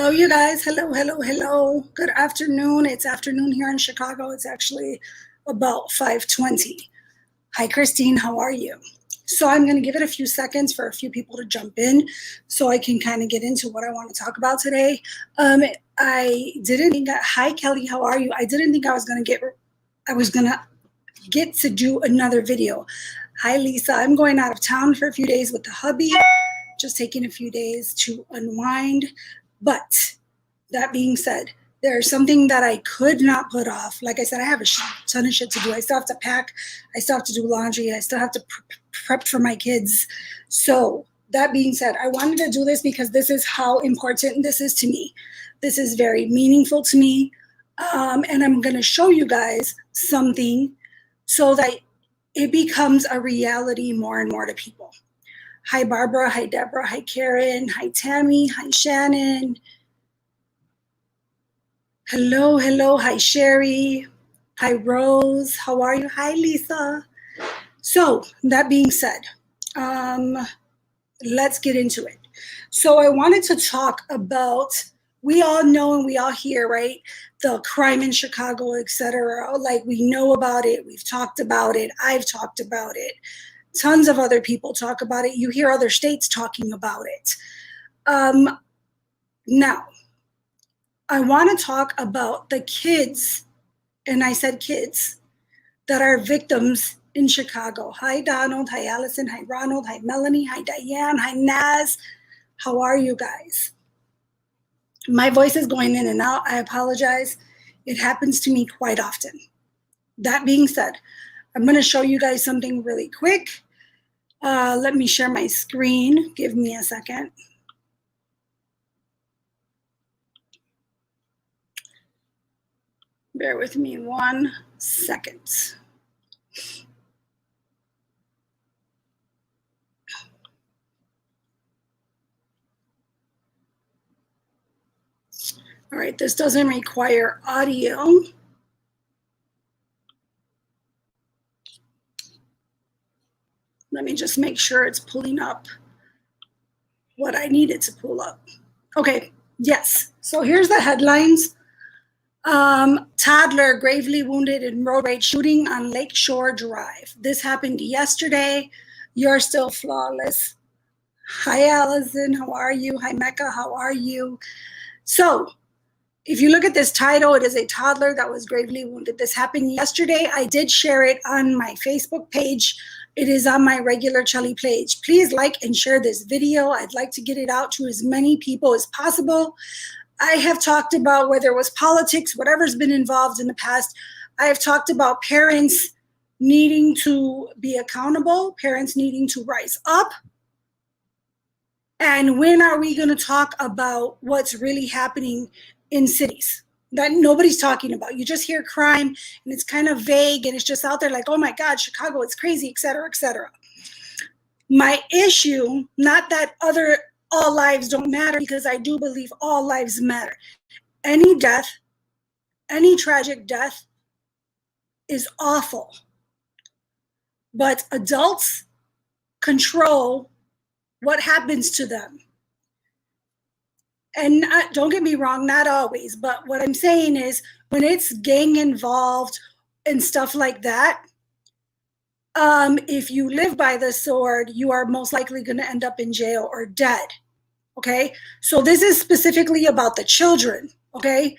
Hello, you guys. Hello, hello, hello. Good afternoon. It's afternoon here in Chicago. It's actually about 5:20. Hi, Christine. How are you? So I'm going to give it a few seconds for a few people to jump in so I can kind of get into what I want to talk about today. I didn't think that, hi, Kelly. How are you? I didn't think I was going to get to do another video. Hi, Lisa. I'm going out of town for a few days with the hubby, just taking a few days to unwind. But that being said, there's something that I could not put off. Like I said, I have a ton of shit to do. I still have to pack. I still have to do laundry. I still have to prep for my kids. So that being said, I wanted to do this because this is how important this is to me. This is very meaningful to me. And I'm going to show you guys something so that it becomes a reality more and more to people. Hi, Barbara. Hi, Deborah. Hi, Karen. Hi, Tammy. Hi, Shannon. Hello, hello. Hi, Sherry. Hi, Rose. How are you? Hi, Lisa. So that being said, let's get into it. So I wanted to talk about, we all know and we all hear, right? The crime in Chicago, etc. Like we know about it. We've talked about it. I've talked about it. Tons of other people talk about it. You hear other states talking about it. Now, I want to talk about the kids, and I said kids, that are victims in Chicago. Hi, Donald. Hi, Allison. Hi, Ronald. Hi, Melanie. Hi, Diane. Hi, Naz. How are you guys? My voice is going in and out. I apologize. It happens to me quite often. That being said, I'm going to show you guys something really quick. Let me share my screen. Give me a second. Bear with me 1 second. All right, this doesn't require audio. Let me just make sure it's pulling up what I needed to pull up. Okay, yes. So here's the headlines. Toddler gravely wounded in road rage shooting on Lakeshore Drive. This happened yesterday. You're still flawless. Hi, Allison. How are you? Hi, Mecca. How are you? So if you look at this title, it is a toddler that was gravely wounded. This happened yesterday. I did share it on my Facebook page. It is on my regular Chelly page. Please like and share this video. I'd like to get it out to as many people as possible. I have talked about whether it was politics, whatever's been involved in the past. I have talked about parents needing to be accountable, parents needing to rise up. And when are we going to talk about what's really happening in cities that nobody's talking about? You just hear crime and it's kind of vague and it's just out there like, oh my God, Chicago, it's crazy, et cetera, et cetera. My issue, not that all lives don't matter, because I do believe all lives matter. Any death, any tragic death is awful. But adults control what happens to them. And don't get me wrong, not always, but what I'm saying is when it's gang involved and stuff like that, if you live by the sword, you are most likely going to end up in jail or dead. Okay, so this is specifically about the children. Okay,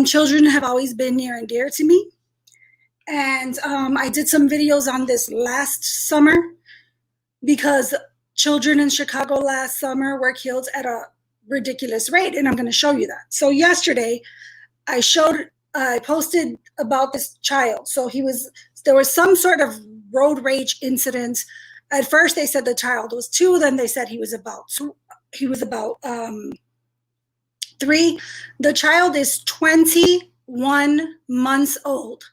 children have always been near and dear to me, and I did some videos on this last summer because children in Chicago last summer were killed at a ridiculous rate, and I'm going to show you that. So yesterday, I posted about this child. So there was some sort of road rage incident. At first, they said the child was 2. Then they said he was about 3. The child is 21 months old.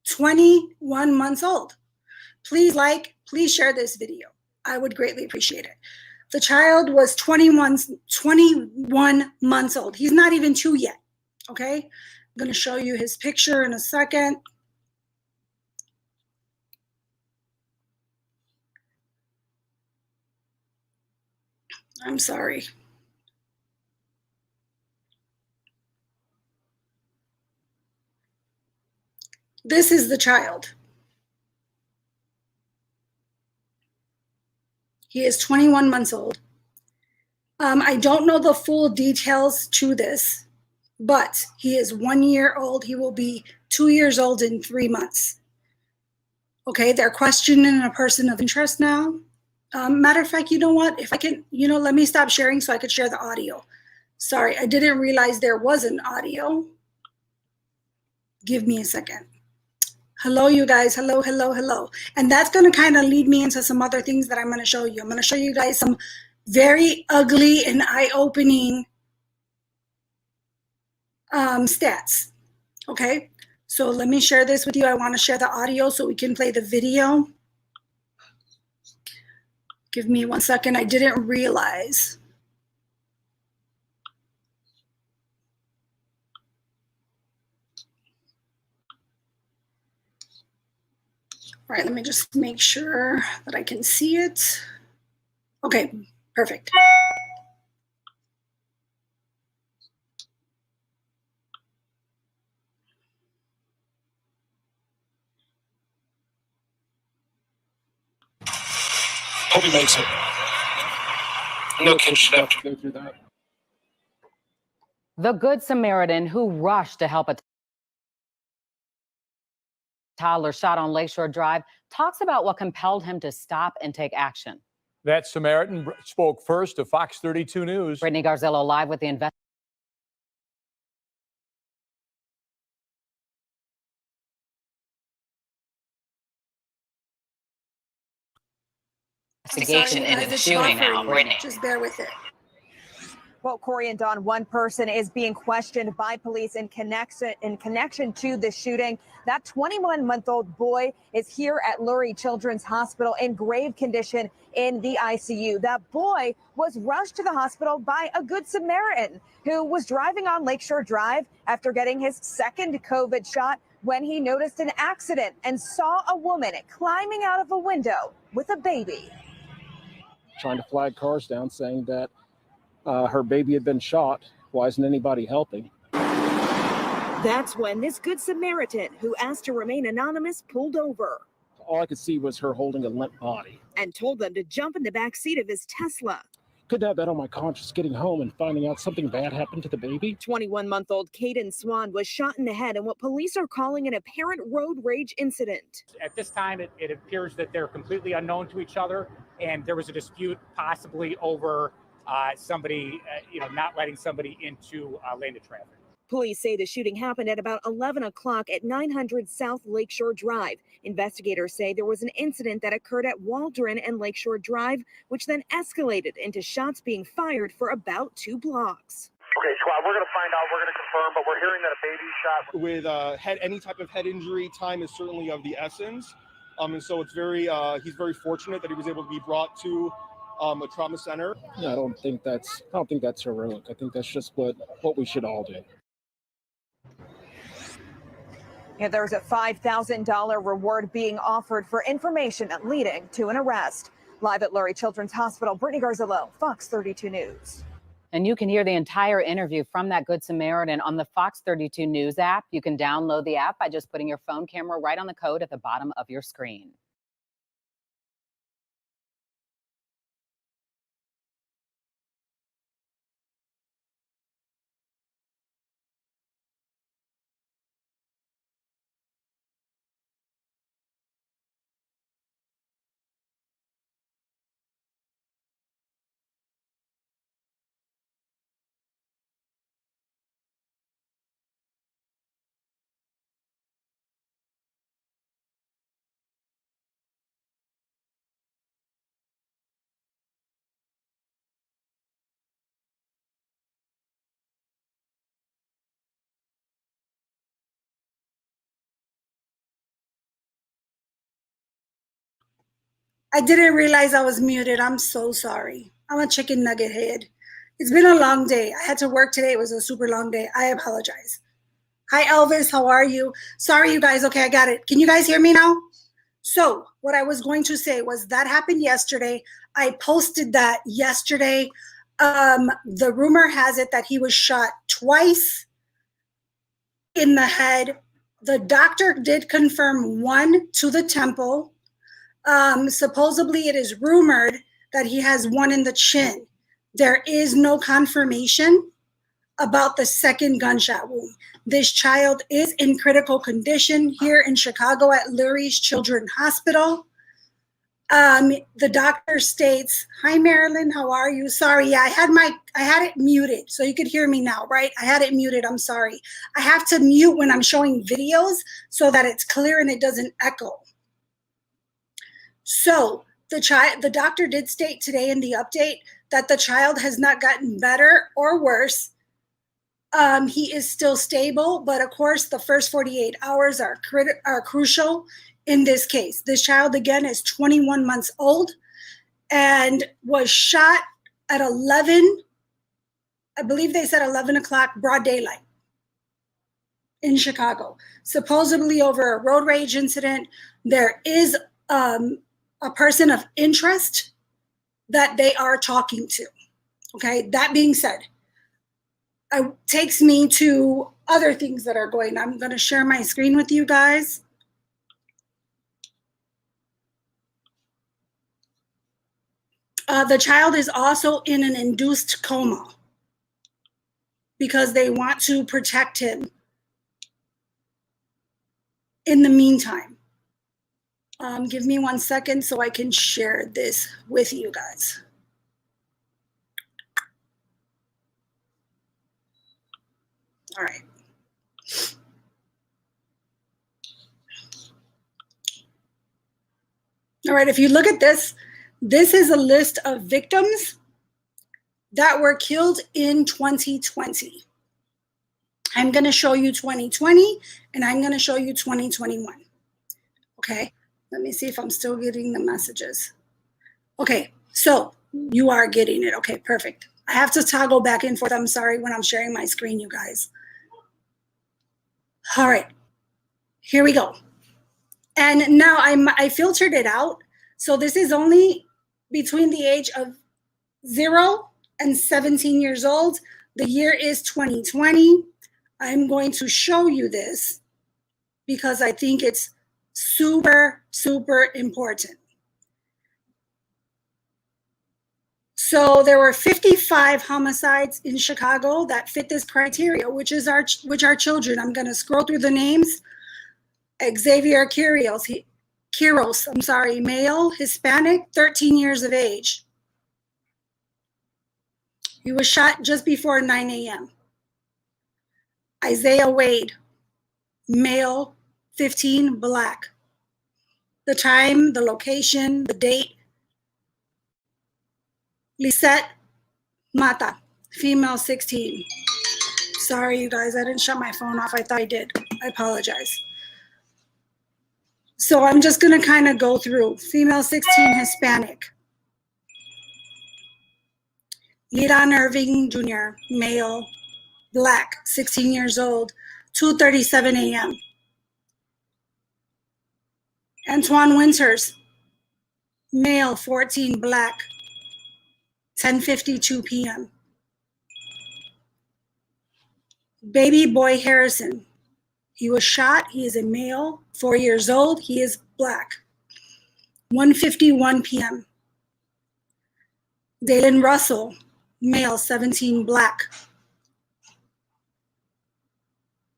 21 months old. Please share this video. I would greatly appreciate it. The child was 21 months old. He's not even 2 yet. Okay, I'm going to show you his picture in a second. I'm sorry. This is the child. He is 21 months old. I don't know the full details to this, but he is 1 year old. He will be 2 years old in 3 months. Okay, they're questioning a person of interest now. Matter of fact, you know what? If I can, let me stop sharing so I could share the audio. Sorry, I didn't realize there was an audio. Give me a second. Hello, you guys. Hello, hello, hello. And that's going to kind of lead me into some other things that I'm going to show you. I'm going to show you guys some very ugly and eye-opening stats. Okay, so let me share this with you. I want to share the audio so we can play the video. Give me 1 second. I didn't realize. All right, let me just make sure that I can see it. Okay, perfect. Hope he makes it. No kid should have to go through that. The Good Samaritan who rushed to help a toddler shot on Lakeshore Drive talks about what compelled him to stop and take action. That Samaritan spoke first to Fox 32 News. Brittany Garzillo live with the investigation into the shooting now. Brittany. Just bear with it. Well, Corey and Dawn, one person is being questioned by police in connection to the shooting. That 21-month-old boy is here at Lurie Children's Hospital in grave condition in the ICU. That boy was rushed to the hospital by a Good Samaritan who was driving on Lakeshore Drive after getting his second COVID shot when he noticed an accident and saw a woman climbing out of a window with a baby. Trying to flag cars down saying that her baby had been shot. Why isn't anybody helping? That's when this Good Samaritan, who asked to remain anonymous, pulled over. All I could see was her holding a limp body. And told them to jump in the back seat of his Tesla. Couldn't have that on my conscience, getting home and finding out something bad happened to the baby. 21-month-old Caden Swan was shot in the head in what police are calling an apparent road rage incident. At this time, it appears that they're completely unknown to each other, and there was a dispute possibly over somebody, not letting somebody into lane of traffic. Police say the shooting happened at about 11 o'clock at 900 South Lakeshore Drive. Investigators say there was an incident that occurred at Waldron and Lakeshore Drive, which then escalated into shots being fired for about 2 blocks. Okay, squad, we're going to find out, we're going to confirm, but we're hearing that a baby shot. With any type of head injury, time is certainly of the essence. And so it's he's very fortunate that he was able to be brought to a trauma center. Yeah, I don't think that's heroic. I think that's just what we should all do. Yeah, there's a $5,000 reward being offered for information leading to an arrest. Live at Lurie Children's Hospital, Brittany Garzillo, Fox 32 News. And you can hear the entire interview from that Good Samaritan on the Fox 32 News app. You can download the app by just putting your phone camera right on the code at the bottom of your screen. I didn't realize I was muted. I'm so sorry. I'm a chicken nugget head. It's been a long day. I had to work today. It was a super long day. I apologize. Hi, Elvis. How are you? Sorry, you guys. Okay, I got it. Can you guys hear me now? So what I was going to say was that happened yesterday. I posted that yesterday. The rumor has it that he was shot twice in the head. The doctor did confirm one to the temple. Supposedly, it is rumored that he has one in the chin. There is no confirmation about the second gunshot wound. This child is in critical condition here in Chicago at Lurie's Children's Hospital. The doctor states, "Hi, Marilyn, how are you? Sorry, yeah, I had it muted, so you could hear me now, right? I had it muted, I'm sorry. I have to mute when I'm showing videos so that it's clear and it doesn't echo." So the doctor did state today in the update that the child has not gotten better or worse. He is still stable, but of course, the first 48 hours are crucial in this case. This child, again, is 21 months old and was shot at 11, I believe they said 11 o'clock, broad daylight in Chicago, supposedly over a road rage incident. There is a person of interest that they are talking to. Okay, that being said, it takes me to other things that are going on. I'm going to share my screen with you guys. The child is also in an induced coma because they want to protect him in the meantime. Give me 1 second so I can share this with you guys. All right. All right, if you look at this, this is a list of victims that were killed in 2020. I'm going to show you 2020 and I'm going to show you 2021. Okay, let me see if I'm still getting the messages. Okay, so you are getting it. Okay, perfect. I have to toggle back and forth. I'm sorry when I'm sharing my screen, you guys. All right, here we go. And now I filtered it out. So this is only between the age of 0 and 17 years old. The year is 2020. I'm going to show you this because I think it's super, super important. So there were 55 homicides in Chicago that fit this criteria, which are children. I'm going to scroll through the names. Xavier Quiros, male, Hispanic, 13 years of age. He was shot just before 9 a.m. Isaiah Wade, male, 15, black. The time, the location, the date. Lisette Mata, female, 16. Sorry, you guys, I didn't shut my phone off. I thought I did. I apologize. So I'm just going to kind of go through. Female, 16, Hispanic. Liran Irving Jr., male, black, 16 years old, 2:37 a.m. Antoine Winters, male, 14, black, 10:52 p.m. Baby Boy Harrison, he was shot. He is a male, 4 years old. He is black, 1:51 p.m. Dalen Russell, male, 17, black.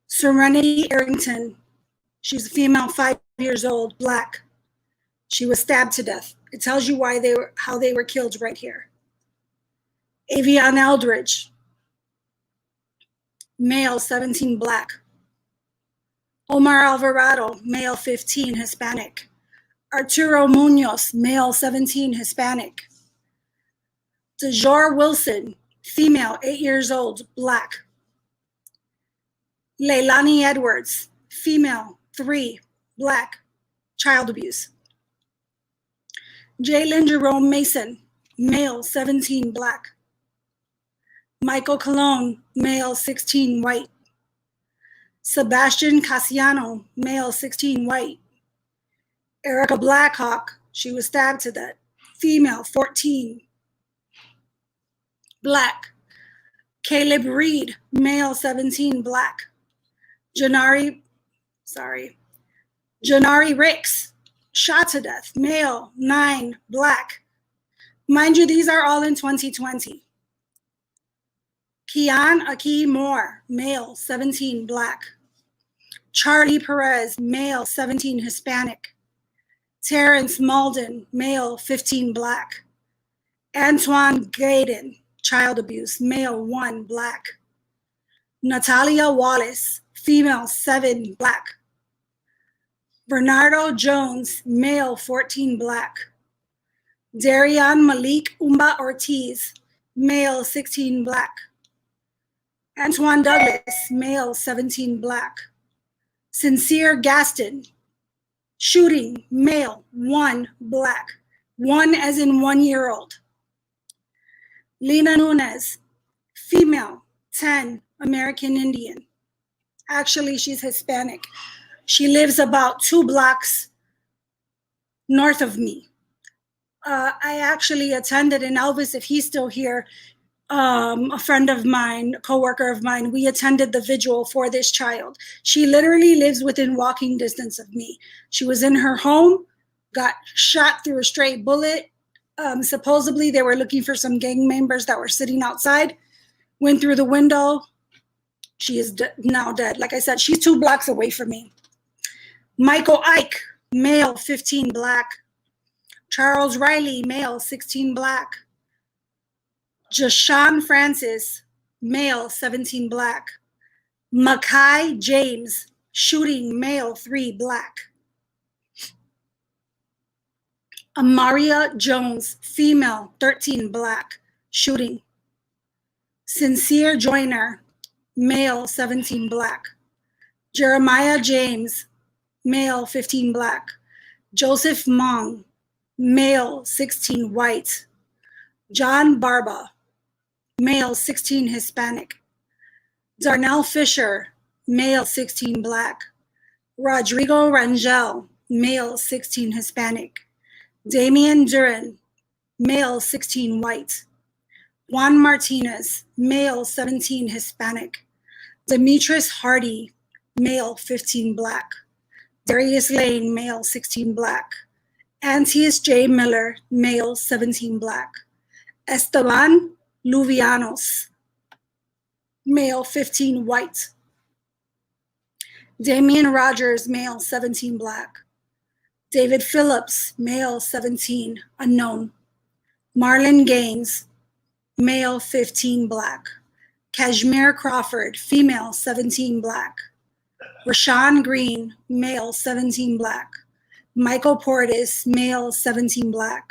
Serenity Arrington, she's a female, 5 years old, black. She was stabbed to death. It tells you how they were killed right here. Avion Eldridge, male, 17, black. Omar Alvarado, male, 15, Hispanic. Arturo Munoz, male, 17, Hispanic. DeJour Wilson, female, 8 years old, black. Leilani Edwards, female, 3, black, child abuse. Jalen Jerome Mason, male, 17, black. Michael Colon, male, 16, white. Sebastian Casiano, male, 16, white. Erica Blackhawk, she was stabbed to death, female, 14, black. Caleb Reed, male, 17, black. Janari Sorry. Janari Ricks, shot to death, male, 9, black. Mind you, these are all in 2020. Kian Aki Moore, male, 17, black. Charlie Perez, male, 17, Hispanic. Terrence Malden, male, 15, black. Antoine Gaydon, child abuse, male, 1, black. Natalia Wallace, female, 7, black. Bernardo Jones, male, 14, black. Darian Malik Umba Ortiz, male, 16, black. Antoine Douglas, male, 17, black. Sincere Gaston, shooting, male, 1, black. 1 as in 1-year-old. Lena Nunez, female, 10, American Indian. Actually, she's Hispanic. She lives about 2 blocks north of me. I actually attended, and Elvis, if he's still here, a friend of mine, a coworker of mine, we attended the vigil for this child. She literally lives within walking distance of me. She was in her home, got shot through a stray bullet. Supposedly they were looking for some gang members that were sitting outside, went through the window. She is now dead. Like I said, she's 2 blocks away from me. Michael Ike, male, 15, black. Charles Riley, male, 16, black. Jashawn Francis, male, 17, black. Makai James, shooting, male, 3, black. Amaria Jones, female, 13, black, shooting. Sincere Joyner, male, 17, black. Jeremiah James, male, 15, black. Joseph Mong, male, 16, white. John Barba, male, 16, Hispanic. Darnell Fisher, male, 16, black. Rodrigo Rangel, male, 16, Hispanic. Damian Duran, male, 16, white. Juan Martinez, male, 17, Hispanic. Demetrius Hardy, male, 15, black. Darius Lane, male, 16, black. Antius J. Miller, male, 17, black. Esteban Luvianos, male, 15, white. Damian Rogers, male, 17, black. David Phillips, male, 17, unknown. Marlon Gaines, male, 15, black. Kashmir Crawford, female, 17, black. Rashawn Green, male, 17, black. Michael Portis, male, 17, black.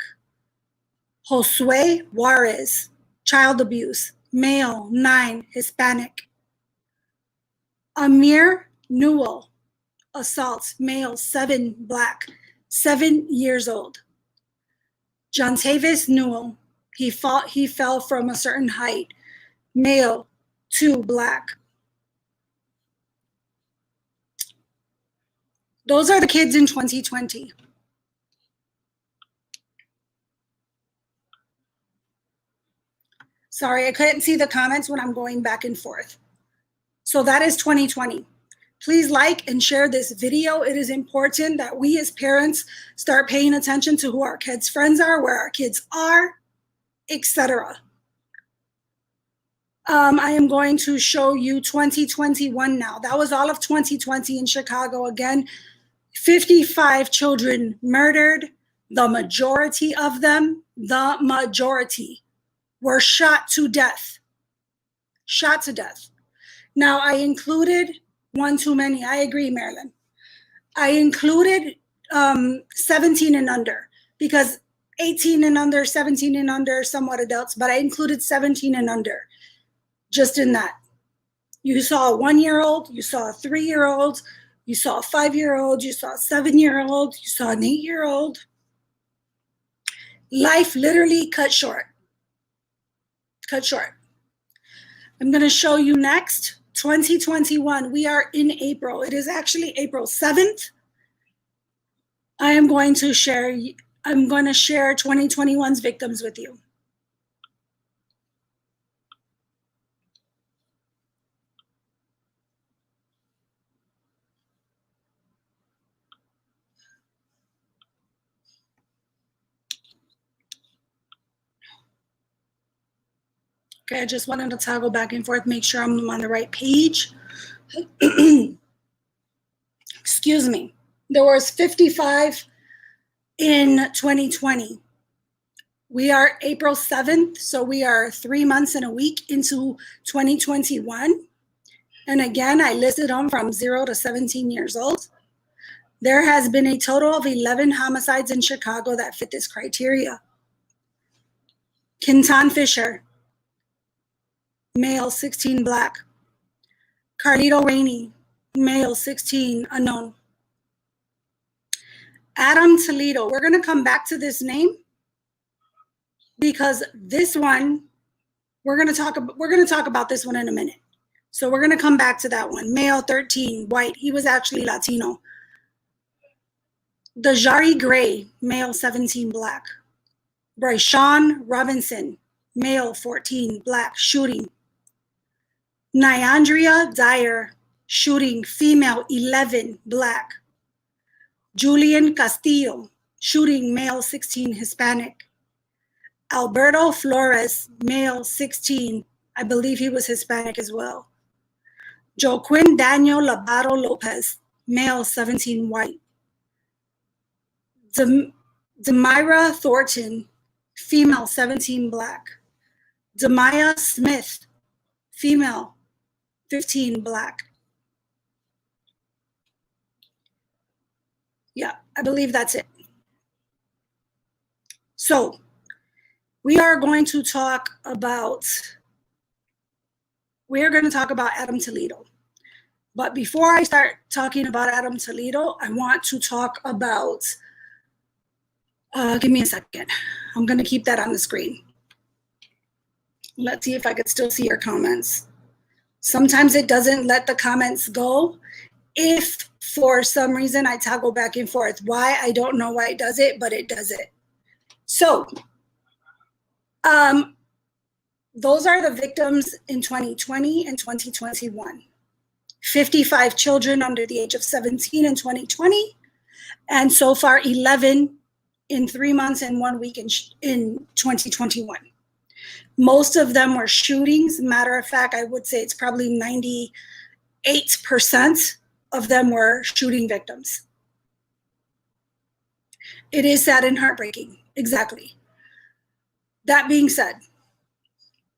Josue Juarez, child abuse, male, 9, Hispanic. Amir Newell, assault, male, 7, black, 7 years old. Jontavis Newell, he fell from a certain height, male, 2, black. Those are the kids in 2020. Sorry, I couldn't see the comments when I'm going back and forth. So that is 2020. Please like and share this video. It is important that we as parents start paying attention to who our kids' friends are, where our kids are, etc. I am going to show you 2021 now. That was all of 2020 in Chicago. Again, 55 children murdered. The majority of them, the majority, were shot to death. Shot to death. Now, I included one too many. I agree, Marilyn. I included 17 and under because 18 and under, 17 and under, somewhat adults, but I included 17 and under just in that. You saw a 1-year-old, you saw a 3-year-old, you saw a 5-year-old, you saw a 7-year-old, you saw an 8-year-old. Life literally cut short. Cut short. I'm going to show you next, 2021. We are in April. It is actually April 7th. I am going to share 2021's victims with you. Okay, I just wanted to toggle back and forth, make sure I'm on the right page. Excuse me. There was 55 in 2020. We are April 7th, so we are 3 months and a week into 2021. And again, I listed them from 0 to 17 years old. There has been a total of 11 homicides in Chicago that fit this criteria. Quinton Fisher, male, 16, black. Carlito Rainey, male, 16, unknown. Adam Toledo, we're gonna come back to this name because this one, we're gonna talk about this one in a minute. So we're gonna come back to that one. Male, 13, white, he was actually Latino. Dejari Gray, male, 17, black. Bryshawn Robinson, male, 14, black, shooting. Nyandria Dyer, shooting, female, 11, black. Julian Castillo, shooting, male, 16, Hispanic. Alberto Flores, male, 16, I believe he was Hispanic as well. Joaquin Daniel Labarro Lopez, male, 17, white. Demira Thornton, female, 17, black. Demaya Smith, female, 15, black. Yeah, I believe that's it. So we are going to talk about Adam Toledo. But before I start talking about Adam Toledo, I want to talk about, give me a second. I'm going to keep that on the screen. Let's see if I could still see your comments. Sometimes it doesn't let the comments go. If for some reason I toggle back and forth, why, I don't know why it does it, but it does it. So those are the victims in 2020 and 2021. 55 children under the age of 17 in 2020, and so far 11 in 3 months and 1 week in 2021. Most of them were shootings. Matter of fact, I would say it's probably 98% of them were shooting victims. It is sad and heartbreaking, exactly. That being said,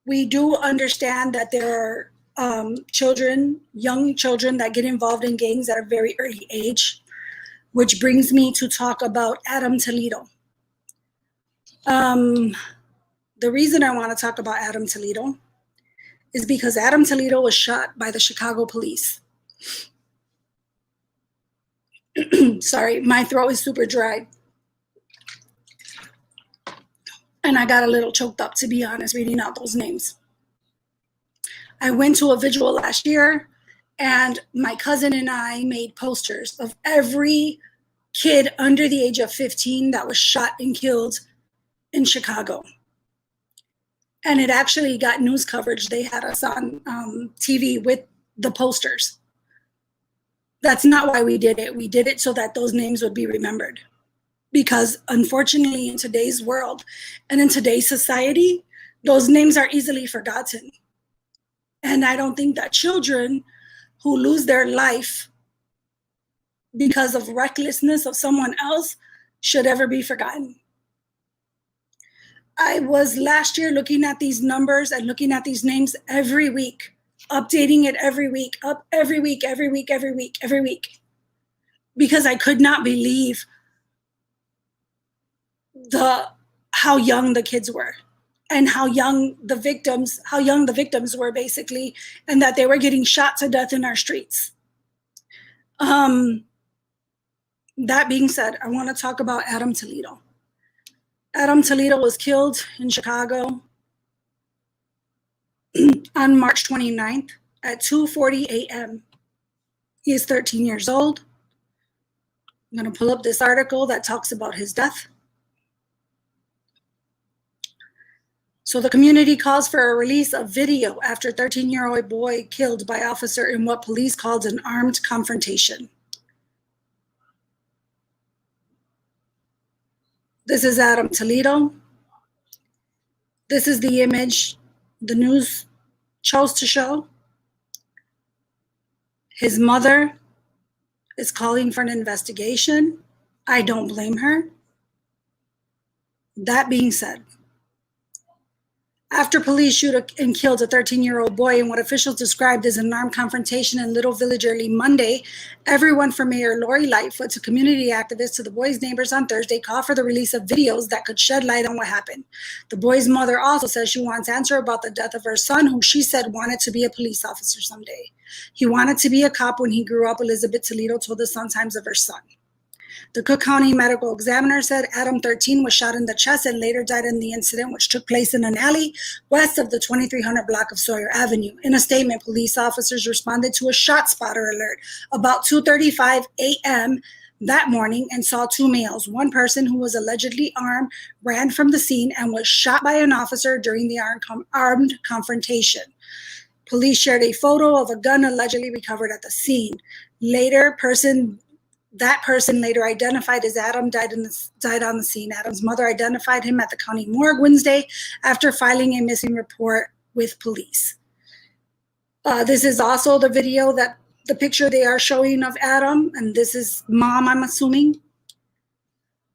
we do understand that there are children, young children that get involved in gangs at a very early age, which brings me to talk about Adam Toledo. The reason I want to talk about Adam Toledo is because Adam Toledo was shot by the Chicago police. Sorry, my throat is super dry. And I got a little choked up, to be honest, reading out those names. I went to a vigil last year, and my cousin and I made posters of every kid under the age of 15 that was shot and killed in Chicago. And it actually got news coverage. They had us on TV with the posters. That's not why we did it. We did it so that those names would be remembered. Because unfortunately, in today's world and in today's society, those names are easily forgotten. And I don't think that children who lose their life because of recklessness of someone else should ever be forgotten. I was last year looking at these numbers and looking at these names every week, updating it every week, every week, because I could not believe how young the kids were and how young the victims were, basically, and that they were getting shot to death in our streets. That being said, I want to talk about Adam Toledo. Adam Toledo was killed in Chicago on March 29th at 2:40 a.m. He is 13 years old. I'm going to pull up this article that talks about his death. So the community calls for a release of video after 13-year-old boy killed by officer in what police called an armed confrontation. This is Adam Toledo. This is the image the news chose to show. His mother is calling for an investigation. I don't blame her. That being said, after police shoot and killed a 13-year-old boy in what officials described as an armed confrontation in Little Village early Monday, everyone from Mayor Lori Lightfoot to community activists to the boys' neighbors on Thursday called for the release of videos that could shed light on what happened. The boy's mother also says she wants answer about the death of her son, who she said wanted to be a police officer someday. He wanted to be a cop when he grew up, Elizabeth Toledo told the Sun-Times of her son. The Cook County Medical Examiner said Adam, 13, was shot in the chest and later died in the incident, which took place in an alley west of the 2300 block of Sawyer Avenue. In a statement, police officers responded to a shot spotter alert about 2:35 a.m. that morning and saw two males. One person who was allegedly armed ran from the scene and was shot by an officer during the armed confrontation. Police shared a photo of a gun allegedly recovered at the scene. That person later identified as Adam died on the scene. Adam's mother identified him at the county morgue Wednesday after filing a missing report with police. This is also the video the picture they are showing of Adam, and this is mom, I'm assuming.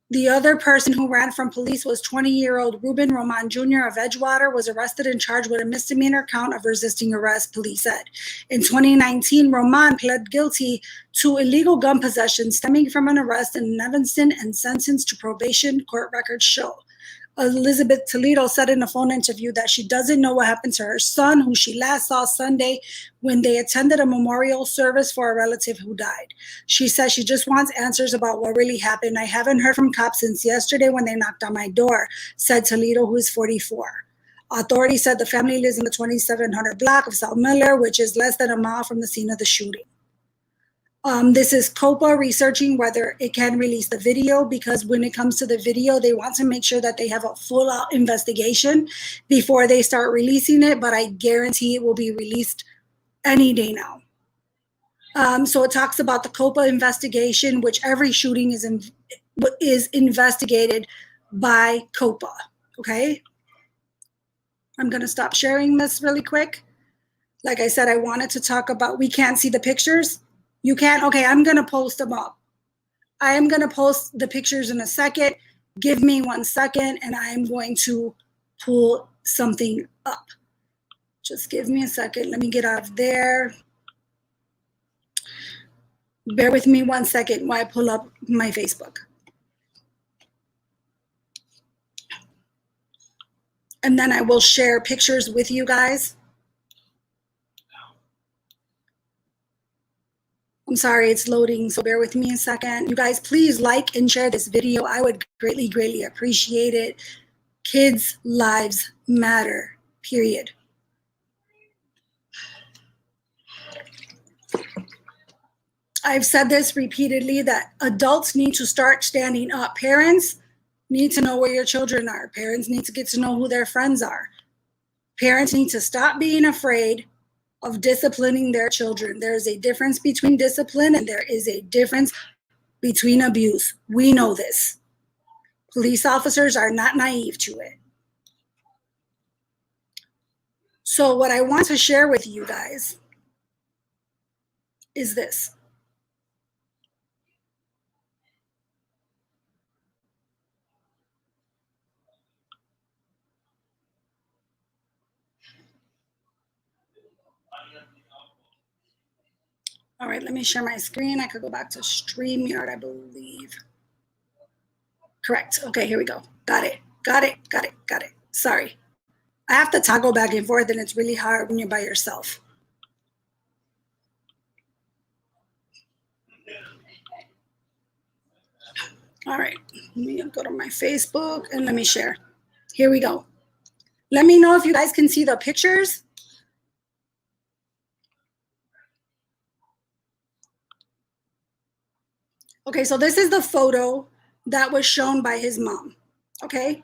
The other person who ran from police was 20-year-old Ruben Roman Jr. of Edgewater, was arrested and charged with a misdemeanor count of resisting arrest, police said. In 2019, Roman pled guilty to illegal gun possession stemming from an arrest in Evanston and sentenced to probation, court records show. Elizabeth Toledo said in a phone interview that she doesn't know what happened to her son, who she last saw Sunday when they attended a memorial service for a relative who died. She says she just wants answers about what really happened. I haven't heard from cops since yesterday when they knocked on my door, said Toledo, who is 44. Authorities said the family lives in the 2700 block of South Miller, which is less than a mile from the scene of the shooting. This is COPA researching whether it can release the video, because when it comes to the video, they want to make sure that they have a full-out investigation before they start releasing it, but I guarantee it will be released any day now. So it talks about the COPA investigation, which every shooting is investigated by COPA, okay? I'm gonna stop sharing this really quick. Like I said, I wanted to talk about, we can't see the pictures. You can't? Okay, I'm going to post them up. I am going to post the pictures in a second. Give me 1 second, and I am going to pull something up. Just give me a second. Let me get out of there. Bear with me 1 second while I pull up my Facebook. And then I will share pictures with you guys. I'm sorry, it's loading, so bear with me a second. You guys, please like and share this video. I would greatly, greatly appreciate it. Kids' lives matter, period. I've said this repeatedly, that adults need to start standing up. Parents need to know where your children are. Parents need to get to know who their friends are. Parents need to stop being afraid of disciplining their children. There is a difference between discipline and there is a difference between abuse. We know this. Police officers are not naive to it. So what I want to share with you guys is this. All right, let me share my screen. I could go back to StreamYard, I believe. Correct. Okay, here we go. Got it. Sorry. I have to toggle back and forth, and it's really hard when you're by yourself. All right, let me go to my Facebook and let me share. Here we go. Let me know if you guys can see the pictures. Okay, so this is the photo that was shown by his mom, okay?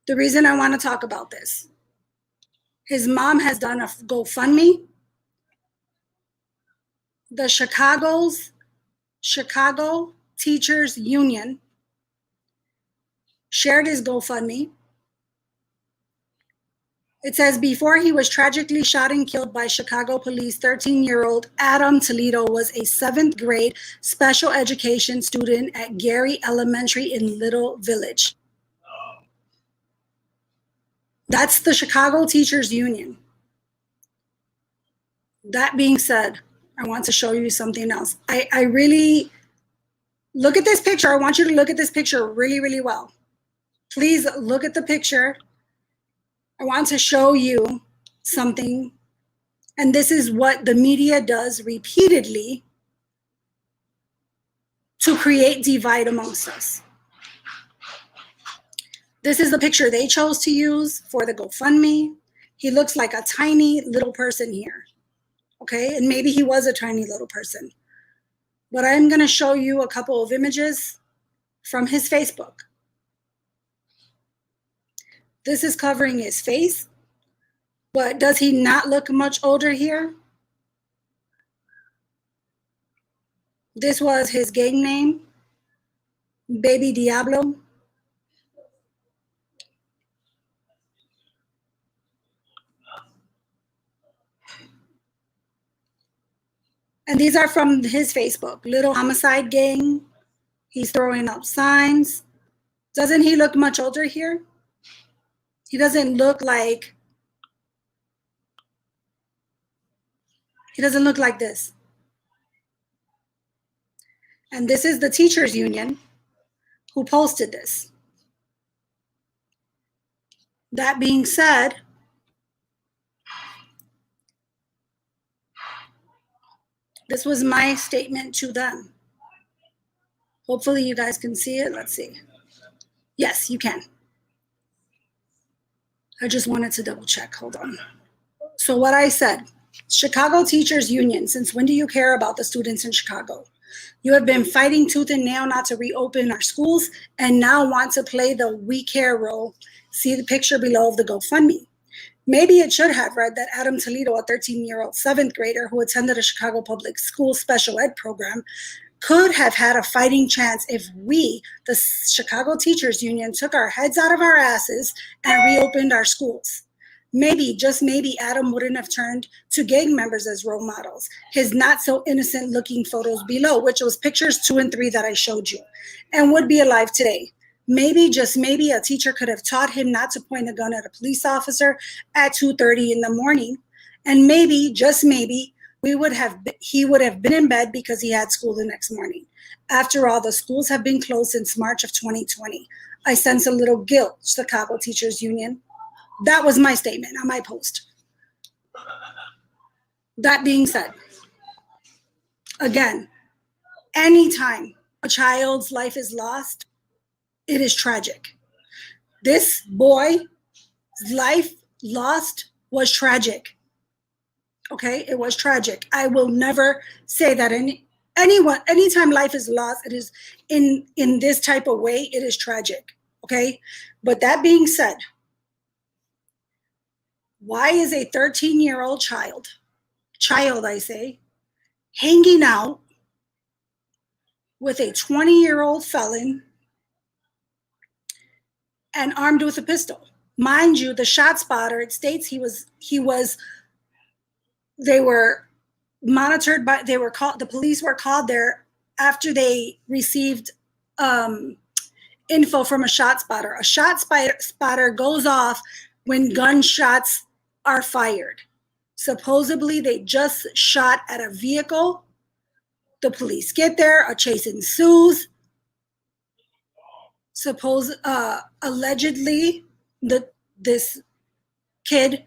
The reason I want to talk about this. His mom has done a GoFundMe. The Chicago Teachers Union shared his GoFundMe. It says, before he was tragically shot and killed by Chicago police, 13-year-old Adam Toledo was a 7th grade special education student at Gary Elementary in Little Village. That's the Chicago Teachers Union. That being said, I want to show you something else. I really, look at this picture. I want you to look at this picture really, really well. Please look at the picture. I want to show you something. And this is what the media does repeatedly to create divide amongst us. This is the picture they chose to use for the GoFundMe. He looks like a tiny little person here. Okay, and maybe he was a tiny little person. But I'm going to show you a couple of images from his Facebook. This is covering his face, but does he not look much older here? This was his gang name, Baby Diablo. And these are from his Facebook, Little Homicide Gang. He's throwing up signs. Doesn't he look much older here? He doesn't look like this. And this is the teachers union who posted this. That being said, this was my statement to them. Hopefully you guys can see it. Let's see. Yes, you can. I just wanted to double check. Hold on. So what I said, Chicago Teachers Union, since when do you care about the students in Chicago? You have been fighting tooth and nail not to reopen our schools and now want to play the we care role. See the picture below of the GoFundMe. Maybe it should have read that Adam Toledo, a 13-year-old 7th grader who attended a Chicago public school special ed program, could have had a fighting chance if we, the Chicago Teachers Union, took our heads out of our asses and reopened our schools. Maybe, just maybe, Adam wouldn't have turned to gang members as role models. His not so innocent looking photos below, which was pictures 2 and 3 that I showed you, and would be alive today. Maybe, just maybe, a teacher could have taught him not to point a gun at a police officer at 2:30 in the morning. And maybe, just maybe, he would have been in bed because he had school the next morning. After all, the schools have been closed since March of 2020. I sense a little guilt, Chicago Teachers Union. That was my statement on my post. That being said, again, anytime a child's life is lost, it is tragic. This boy's life lost was tragic. Okay, it was tragic. I will never say that anytime life is lost, it is in this type of way, it is tragic. Okay, but that being said, why is a 13-year-old child I say, hanging out with a 20-year-old felon and armed with a pistol? Mind you, the shot spotter, it states they were monitored by, the police were called there after they received info from a shot spotter. A shot spotter goes off when gunshots are fired. Supposedly they just shot at a vehicle. The police get there, a chase ensues. Allegedly, this kid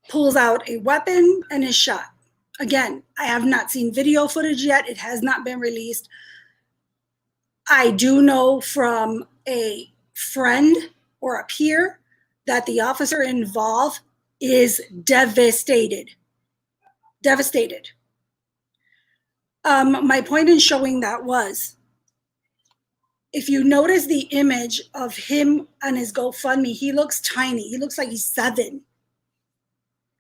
pulls out a weapon and is shot. Again, I have not seen video footage yet. It has not been released. I do know from a friend or a peer that the officer involved is devastated. Devastated. My point in showing that was, if you notice the image of him on his GoFundMe, he looks tiny. He looks like he's 7.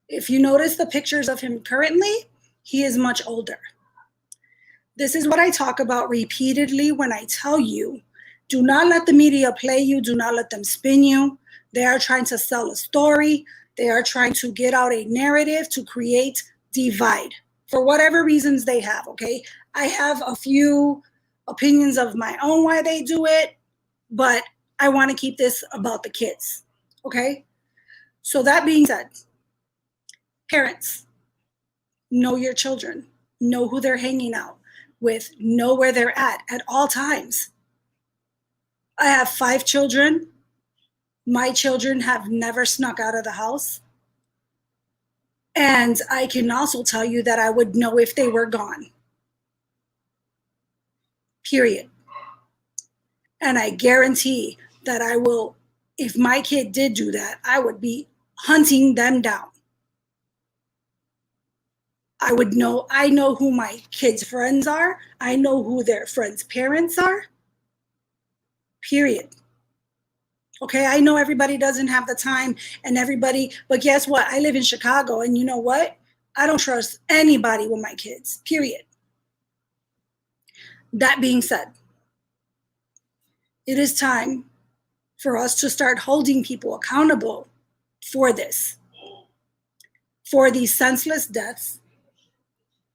If you notice the pictures of him currently, he is much older. This is what I talk about repeatedly when I tell you Do not let the media play you. Do not let them spin you. They are trying to sell a story. They are trying to get out a narrative to create divide for whatever reasons they have, okay? I have a few opinions of my own why they do it, but I want to keep this about the kids, okay? So that being said, parents, know your children, know who they're hanging out with, know where they're at all times. I have 5 children. My children have never snuck out of the house. And I can also tell you that I would know if they were gone. Period. And I guarantee that I will, if my kid did do that, I would be hunting them down. I would know, I know who my kids' friends are. I know who their friends' parents are. Period. Okay, I know everybody doesn't have the time and everybody, but guess what? I live in Chicago, and you know what? I don't trust anybody with my kids, period. That being said, it is time for us to start holding people accountable for this, for these senseless deaths.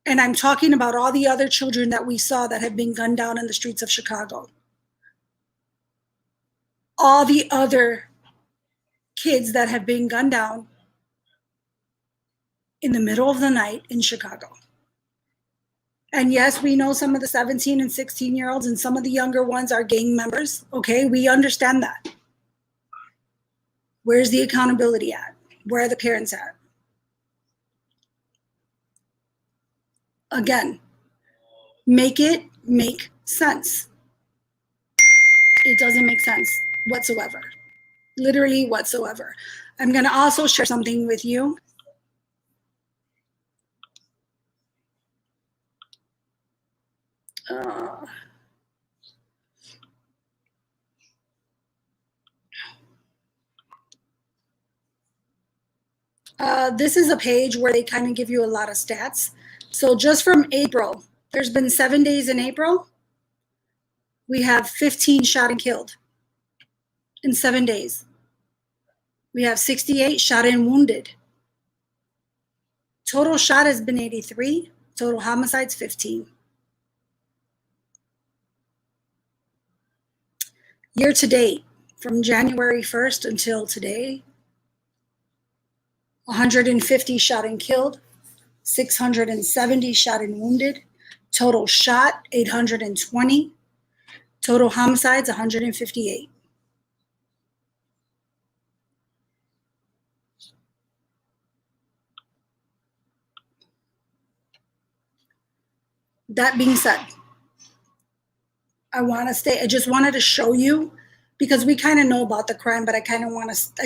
And I'm talking about all the other children that we saw that have been gunned down in the streets of Chicago. All the other kids that have been gunned down in the middle of the night in Chicago. And yes, we know some of the 17 and 16-year-olds and some of the younger ones are gang members. Okay, we understand that. Where's the accountability at? Where are the parents at? Again, make it make sense. It doesn't make sense whatsoever. Literally whatsoever. I'm going to also share something with you. This is a page where they kind of give you a lot of stats. So just from April, there's been 7 days in April. We have 15 shot and killed in 7 days. We have 68 shot and wounded. Total shot has been 83. Total homicides, 15. Year to date, from January 1st until today, 150 shot and killed, 670 shot and wounded, total shot 820, total homicides 158. That being said, I just wanted to show you, because we kind of know about the crime, but I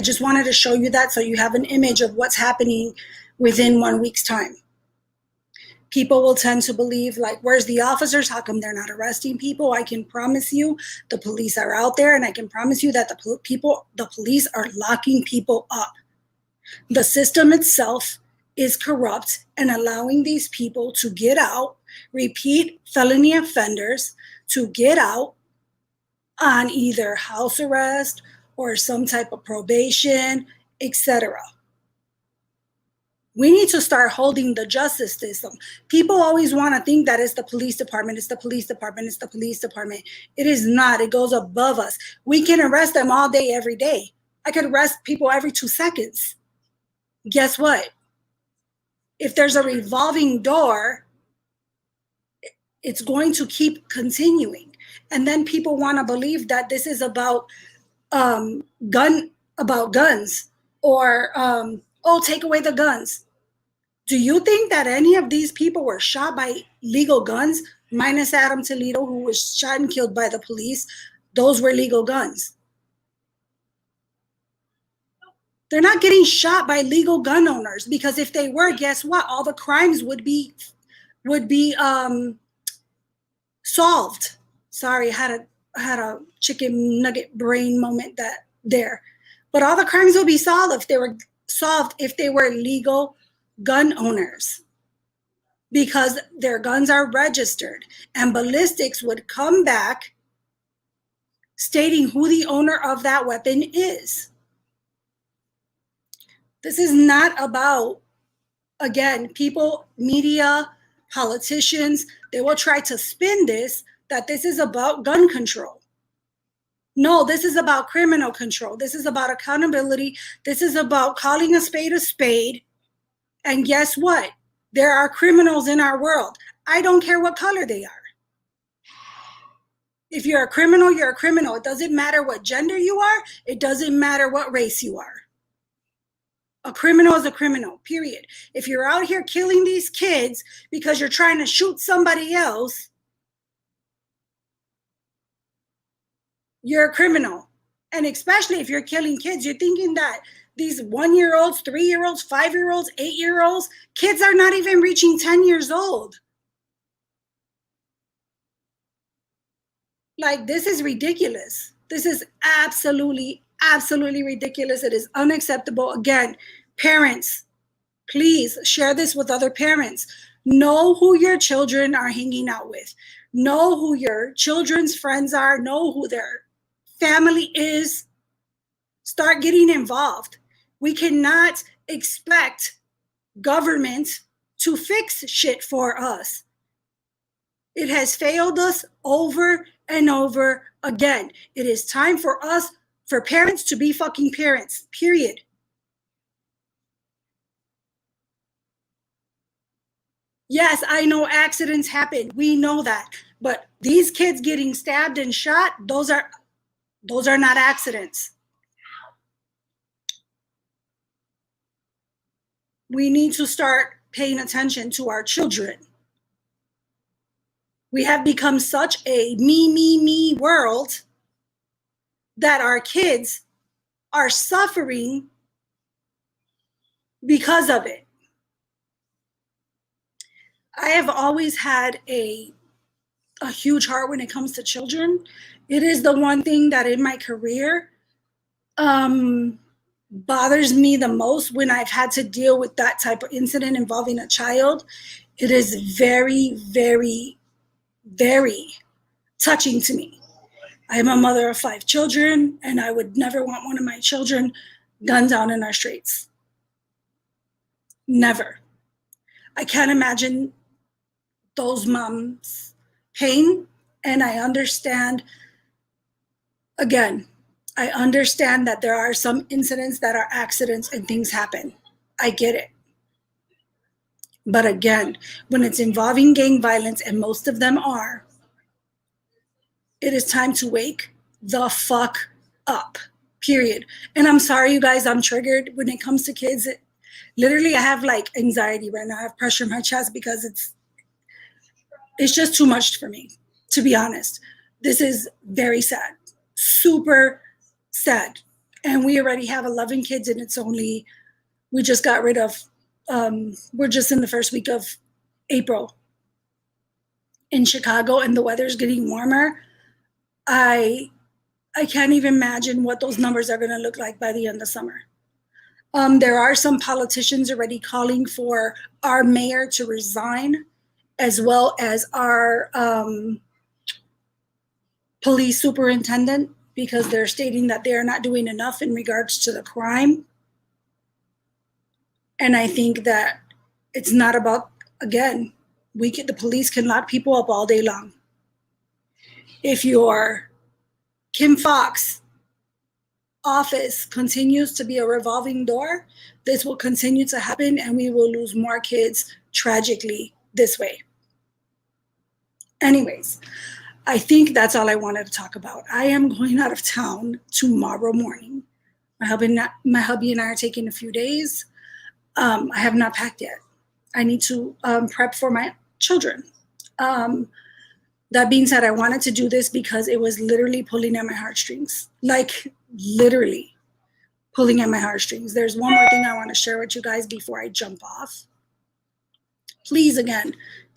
just wanted to show you that so you have an image of what's happening within 1 week's time. People will tend to believe, like, where's the officers? How come they're not arresting people? I can promise you the police are out there, and I can promise you that the police are locking people up. The system itself is corrupt and allowing these people to get out, repeat felony offenders, to get out on either house arrest or some type of probation, etc. We need to start holding the justice system. People always want to think that it's the police department, it's the police department, it's the police department. It is not. It goes above us. We can arrest them all day, every day. I could arrest people every 2 seconds. Guess what? If there's a revolving door, it's going to keep continuing. And then people want to believe that this is about guns, or take away the guns. Do you think that any of these people were shot by legal guns, minus Adam Toledo, who was shot and killed by the police? Those were legal guns. They're not getting shot by legal gun owners, because if they were, guess what? All the crimes would be solved. Sorry, I had a chicken nugget brain moment there. But all the crimes would be solved if they were legal gun owners, because their guns are registered, and ballistics would come back stating who the owner of that weapon is. This is not about, again, people, media, politicians, they will try to spin this, that this is about gun control. No, this is about criminal control. This is about accountability. This is about calling a spade a spade. And guess what? There are criminals in our world. I don't care what color they are. If you're a criminal, you're a criminal. It doesn't matter what gender you are. It doesn't matter what race you are. A criminal is a criminal, period. If you're out here killing these kids because you're trying to shoot somebody else, you're a criminal. And especially if you're killing kids, you're thinking that these 1-year-olds, 3-year-olds, 5-year-olds, 8-year-olds, kids are not even reaching 10 years old. Like, this is ridiculous. This is absolutely ridiculous. It is unacceptable. Again, parents, please share this with other parents. Know who your children are hanging out with. Know who your children's friends are. Know who their family is. Start getting involved. We cannot expect government to fix shit for us. It has failed us over and over again. It is time for us, for parents to be fucking parents, period. Yes, I know accidents happen. We know that. But these kids getting stabbed and shot, those are not accidents. We need to start paying attention to our children. We have become such a me world that our kids are suffering because of it. I have always had a huge heart when it comes to children. It is the one thing that in my career bothers me the most when I've had to deal with that type of incident involving a child. It is very, very, very touching to me. I am a mother of 5 children, and I would never want one of my children gunned down in our streets. Never. I can't imagine those moms' pain, and I understand, again, I understand that there are some incidents that are accidents and things happen. I get it. But again, when it's involving gang violence, and most of them are, it is time to wake the fuck up, period. And I'm sorry, you guys, I'm triggered when it comes to kids. Literally, I have like anxiety right now. I have pressure in my chest because it's just too much for me, to be honest. This is very sad, super sad. And we already have 11 kids, and we just got rid of, we're just in the first week of April in Chicago, and the weather's getting warmer. I can't even imagine what those numbers are going to look like by the end of summer. There are some politicians already calling for our mayor to resign, as well as our police superintendent, because they're stating that they are not doing enough in regards to the crime. And I think that it's not about, again, the police can lock people up all day long. If your Kim Fox office continues to be a revolving door, this will continue to happen, and we will lose more kids tragically this way. Anyways, I think that's all I wanted to talk about. I am going out of town tomorrow morning. My hubby and I are taking a few days. I have not packed yet. I need to prep for my children. That being said, I wanted to do this because it was literally pulling at my heartstrings. Like, literally pulling at my heartstrings. There's one more thing I want to share with you guys before I jump off. Please, again,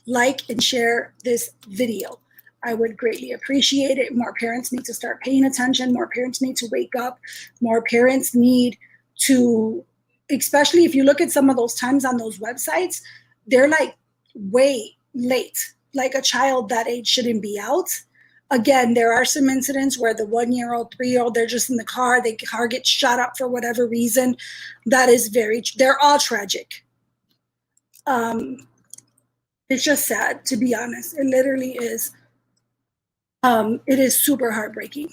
like and share this video. I would greatly appreciate it. More parents need to start paying attention. More parents need to wake up. More parents need to, especially if you look at some of those times on those websites, they're like way late. Like a child that age shouldn't be out. Again, there are some incidents where the 1-year-old, 3-year-old, they're just in the car gets shot up for whatever reason. That is they're all tragic. It's just sad, to be honest. It literally is. It is super heartbreaking.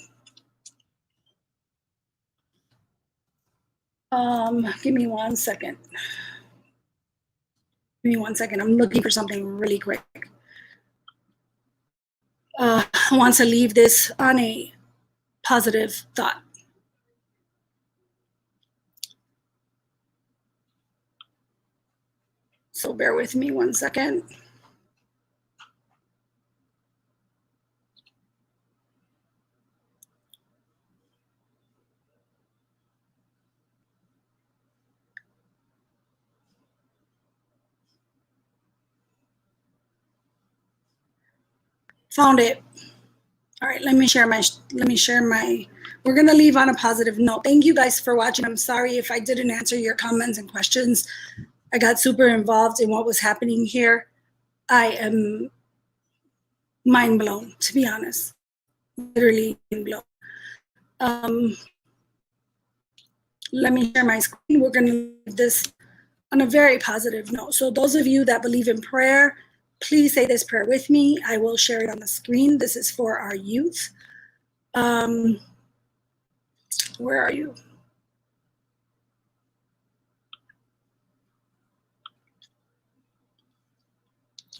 Give me 1 second. Give me 1 second. I'm looking for something really quick. I want to leave this on a positive thought. So bear with me 1 second. Found it. All right, let me share my, we're gonna leave on a positive note. Thank you guys for watching. I'm sorry if I didn't answer your comments and questions. I got super involved in what was happening here. I am mind blown, to be honest. Literally mind blown. Let me share my screen. We're gonna leave this on a very positive note. So those of you that believe in prayer, please say this prayer with me. I will share it on the screen. This is for our youth. Where are you?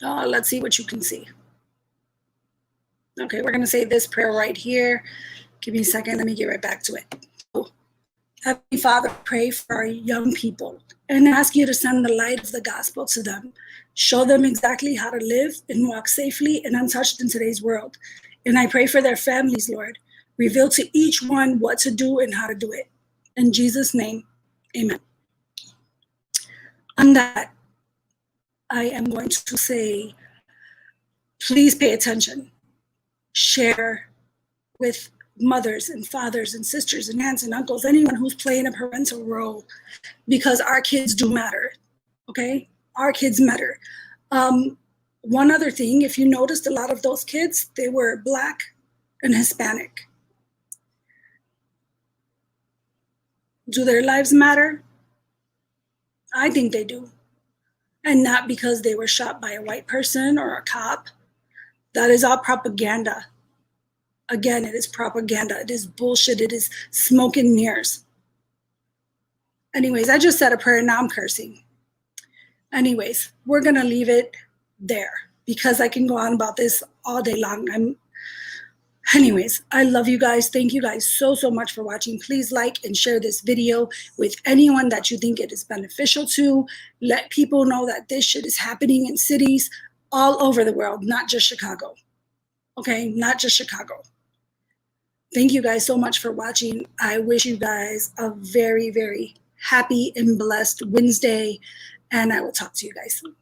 Let's see what you can see. Okay, we're going to say this prayer right here. Give me a second. Let me get right back to it. Heavenly Father, pray for our young people and ask you to send the light of the gospel to them. Show them exactly how to live and walk safely and untouched in today's world. And I pray for their families, Lord. Reveal to each one what to do and how to do it. In Jesus' name, amen. On that, I am going to say, please pay attention. Share with mothers and fathers and sisters and aunts and uncles, anyone who's playing a parental role, because our kids do matter, okay? Our kids matter. One other thing, if you noticed, a lot of those kids, they were Black and Hispanic. Do their lives matter? I think they do. And not because they were shot by a white person or a cop. That is all propaganda. Again, it is propaganda. It is bullshit. It is smoke and mirrors. Anyways, I just said a prayer. Now I'm cursing. Anyways, we're going to leave it there because I can go on about this all day long. Anyways, I love you guys. Thank you guys so much for watching. Please like and share this video with anyone that you think it is beneficial to. Let people know that this shit is happening in cities all over the world, not just Chicago. Okay, not just Chicago. Thank you guys so much for watching. I wish you guys a very, very happy and blessed Wednesday, and I will talk to you guys soon.